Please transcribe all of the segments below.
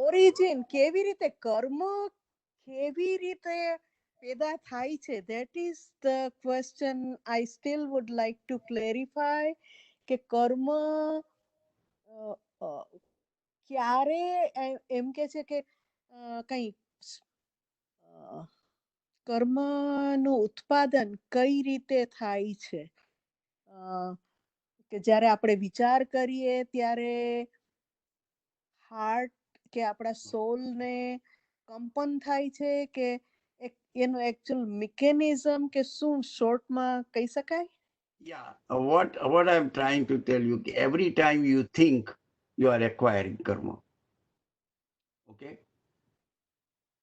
Origin કેવી રીતે કર્મ કેવી રીતે પેદા થાય છે, that is the question I still would like to clarify કે કર્મ ક્યારે એમ કે છે કે કઈ કર્મનું ઉત્પાદન કઈ રીતે થાય છે, કે જ્યારે આપણે વિચાર કરીએ ત્યારે હાર્ટ કે આપણા સોલને કંપન થાય છે કે એનું એકચ્યુઅલ મિકેનિઝમ કે શું શોર્ટમાં કહી શકાય? Yeah, what I'm trying to tell you, every time you think, you are acquiring karma. Okay?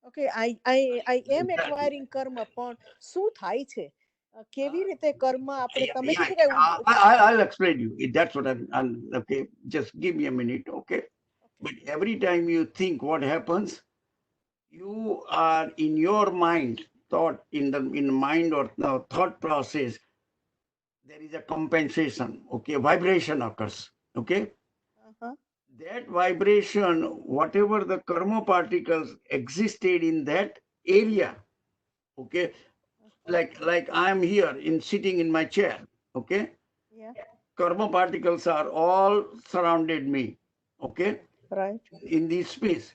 Okay, I am acquiring karma, પણ શું થાય છે? કેવી રીતે કર્મ આપણે તમે કીધું કે I'll explain you. That's what I'm okay. Just give me a minute, okay? But every time you think, what happens? You are in your mind, thought in mind or thought process. There is a compensation. Okay, vibration occurs. Okay. That vibration, whatever the karma particles existed in that area, okay, like I am here in sitting in my chair, okay, Yeah. Karma particles are all surrounded me, okay, Right. in this space.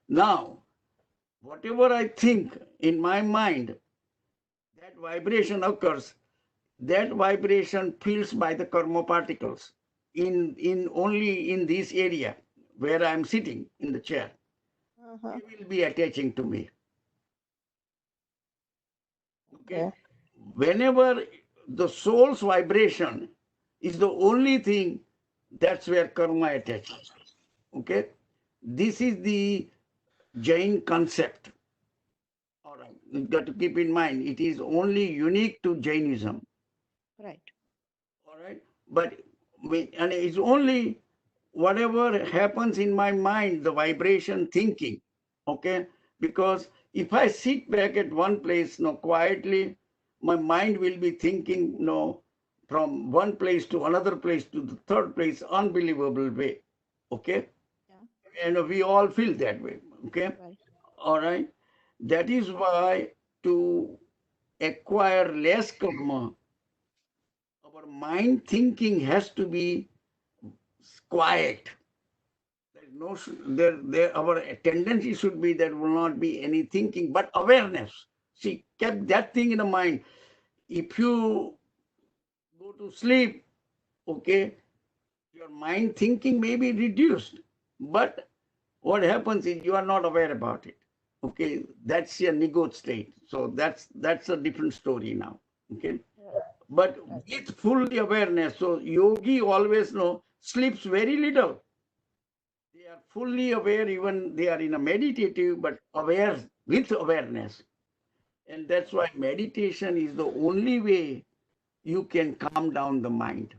Now, whatever I think in my mind, that vibration occurs. That vibration feels by the karma particles in only in this area where I am sitting in the chair. They will be attaching to me. Okay. Whenever the soul's vibration is the only thing, that's where karma attaches. Okay. This is the Jain concept. All right. You've got to keep in mind, it is only unique to Jainism. Right. All right. But and it's only whatever happens in my mind, the vibration thinking. Okay. Because if I sit back at one place, quietly, my mind will be thinking, from one place to another place to the third place, unbelievable way. Okay. Yeah. And we all feel that way. Okay. Right. All right. That is why to acquire less karma, our mind thinking has to be quiet. No, our tendency should be there will not be any thinking, but awareness. See, kept that thing in the mind. If you go to sleep, okay, your mind thinking may be reduced, but what happens is you are not aware about it. Okay, that's your nigot state. So that's a different story now. Okay, but with full awareness. So yogi always sleeps very little. They are fully aware, even they are in a meditative, but aware with awareness. And that's why meditation is the only way you can calm down the mind.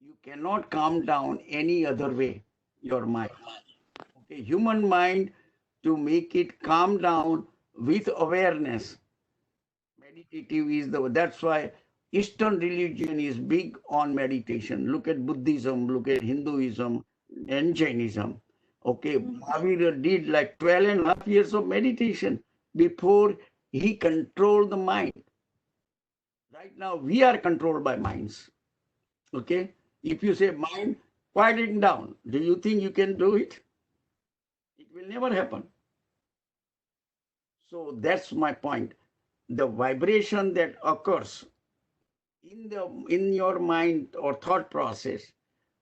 You cannot calm down any other way, your mind. Okay, human mind, to make it calm down with awareness, meditative is that's why Eastern religion is big on meditation. Look at Buddhism, look at Hinduism and Jainism. Okay, Mahavira did like 12 and a half years of meditation before he controlled the mind. Right now, we are controlled by minds. Okay, if you say mind, quiet it down, do you think you can do it? It will never happen. So that's my point. The vibration that occurs in your mind or thought process,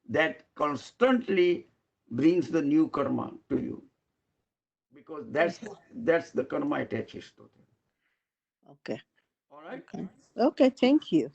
that constantly brings the new karma to you, because that's the karma attaches to them. Okay. All right. Okay. Thank you.